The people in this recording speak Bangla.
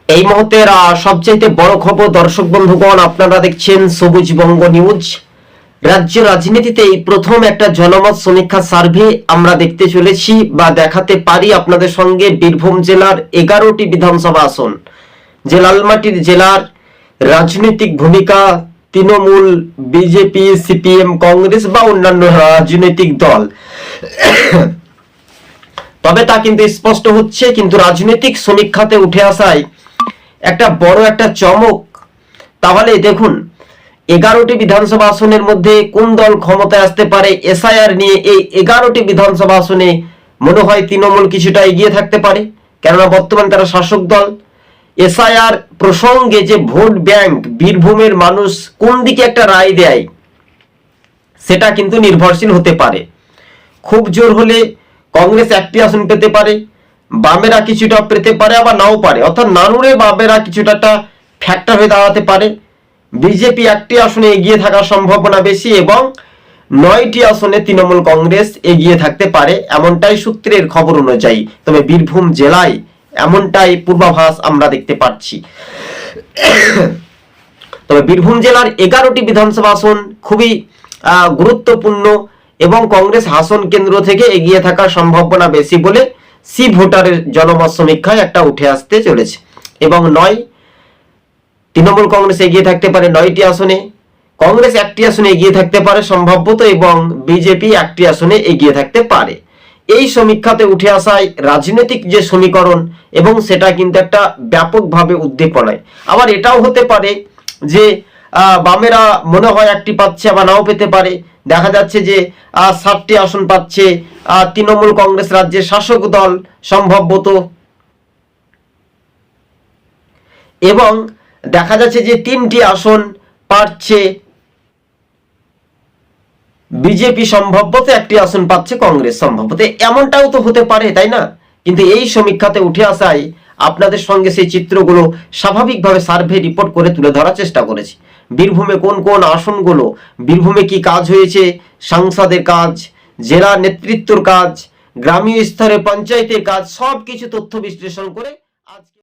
এই মুহূর্তের সবচাইতে বড় খবর দর্শক বন্ধুগণ, আপনারা দেখছেন সবুজ বঙ্গ নিউজ। রাজ্য রাজনীতিতে এই প্রথম একটা জনমত সমীক্ষা সার্ভে আমরা দেখতে চলেছি বা দেখাতে পারি আপনাদের সঙ্গে। বীরভূম জেলার 11টি বিধানসভা আসন, যে লালমাটির জেলার রাজনৈতিক ভূমিকা তৃণমূল, বিজেপি, সিপিএম, কংগ্রেস বা অন্যান্য রাজনৈতিক দল, তবে তা কিন্তু স্পষ্ট হচ্ছে। কিন্তু রাজনৈতিক সমীক্ষাতে উঠে আসায় একটা বড় একটা চমক। তাহলে দেখুন, 11টি বিধানসভা আসনের মধ্যে কোন দল ক্ষমতায় আসতে পারে। এসআইআর নিয়ে এই 11টি বিধানসভা আসনে মনে হয় তৃণমূল কিছুটা এগিয়ে থাকতে পারে, কেননা বর্তমানে তারা শাসক দল। এসআইআর প্রসঙ্গে যে ভোট ব্যাংক, বীরভূমের মানুষ কোন দিকে একটা রায় দেয় সেটা কিন্তু নির্ভরশীল হতে পারে। খুব জোর হলে কংগ্রেস একটি আসন পেতে পারে, বামেরা কিছুটা পেতে পারে, আবার নাও পারে। অর্থাৎ নানুরে বামেরা কিছুটা একটা ফ্যাক্টর হয়ে দাঁড়াতে পারে। বিজেপি একটি আসনে এগিয়ে থাকার সম্ভাবনা বেশি এবং 9টি আসনে তৃণমূল কংগ্রেস এগিয়ে থাকতে পারে, এমনটাই সূত্রের খবর অনুযায়ী। তবে বীরভূম জেলায় এমনটাই পূর্বাভাস আমরা দেখতে পাচ্ছি। তবে বীরভূম জেলার 11টি বিধানসভা আসন খুবই গুরুত্বপূর্ণ এবং কংগ্রেস আসন কেন্দ্র থেকে এগিয়ে থাকার সম্ভাবনা বেশি বলে সি ভোটারের জনমত সমীক্ষায় একটা উঠে আসতে চলেছে। এবং 9 তৃণমূল কংগ্রেস এগিয়ে থাকতে পারে 9টি আসনে, কংগ্রেস একটি আসনে এগিয়ে থাকতে পারে সম্ভবত, এবং বিজেপি একটি আসনে এগিয়ে থাকতে পারে। এই সমীক্ষাতে উঠে আসায় রাজনৈতিক যে সমীকরণ, এবং সেটা কিন্তু একটা ব্যাপকভাবে উদ্দীপনায়। আবার এটাও হতে পারে যে বামেরা মনে হয় একটি পাচ্ছে, আবার নাও পেতে পারে। দেখা যাচ্ছে যে 7টি আসন পাচ্ছে তৃণমূল কংগ্রেস, রাজ্যের শাসক দল সম্ভবত, এবং দেখা যাচ্ছে যে 3টি আসন পাচ্ছে বিজেপি, সম্ভবত একটি আসন পাচ্ছে কংগ্রেস সম্ভবত। এমনটাও তো হতে পারে, তাই না? কিন্তু এই সমীক্ষাতে উঠে আসায় আপনাদের সঙ্গে সেই চিত্রগুলো স্বাভাবিকভাবে সার্ভে রিপোর্ট করে তুলে ধরার চেষ্টা করেছি। বীরভূমে কোন কোন আসনগুলো, বীরভূমে কি কাজ হয়েছে, সাংসদের কাজ, জেলা নেতৃত্বর কাজ, গ্রামীয় স্তরে পঞ্চায়েতের কাজ, সবকিছু তথ্য বিশ্লেষণ করে আজকে